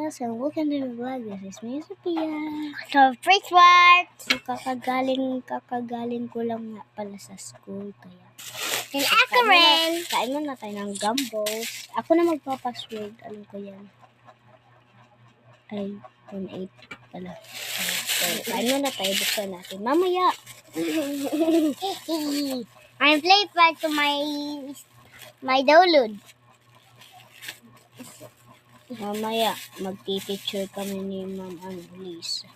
guys, and welcome to the vlog. This is me, Sophia. So, first part. So, kakagaling ko lang nga pala sa school, kaya And ako rin. kain muna tayo ng gumbos. Ako na magpapasword, alam ko yan. Ay, 1-8 pala. So, kain muna tayo, buksan natin. Mamaya! I'm play part to my download. Mamaya, magpipicture kami ni Ma'am Lisa.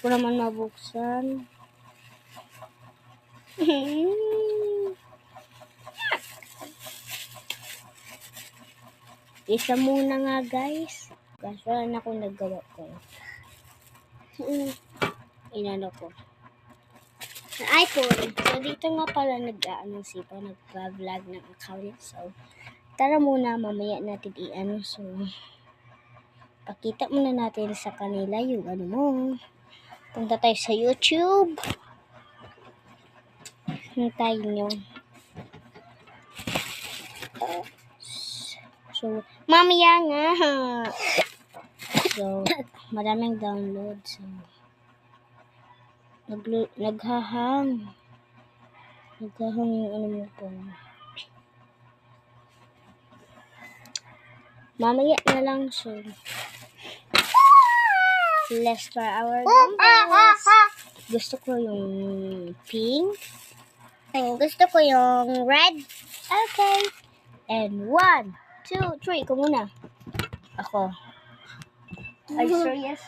Ko naman mabuksan. Isa muna nga, guys. Kaso na ako naggawa ko. Inano ko. Sa iPhone. So, dito nga pala nagpa-vlog ng account. So, tara muna, mamaya natin i-ano. So, pakita muna natin sa kanila yung ano mo. Punta tayo sa YouTube. Hintayin nyo. So, mamaya nga. So, maraming download. So, naghahang yung ano mo po. Mamaya na lang. So, let's try our numbers. Gusto ko yung pink. And gusto ko yung red. Okay. And 1, 2, 3. Ikaw muna. Ako. Ay, serious?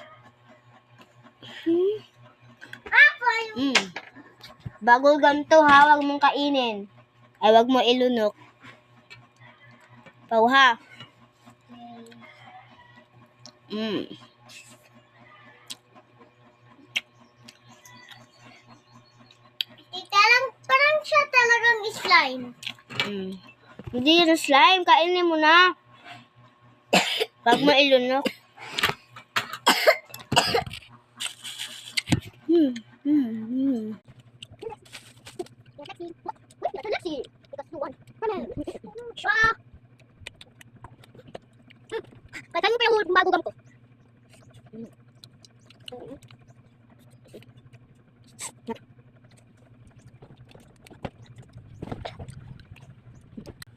Ako Bago ganito ha, wag mong kainin. Ay, wag mo ilunok. Pau ha. Parang siya talagang slime. Hindi yun slime. Kainin mo na. Wag mo ilunok. Kaya mo pa yung magugam ko.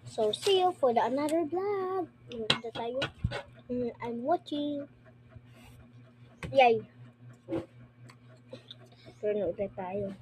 So, see you for another vlog. Punta tayo. I'm watching. Yay. Pero na tayo.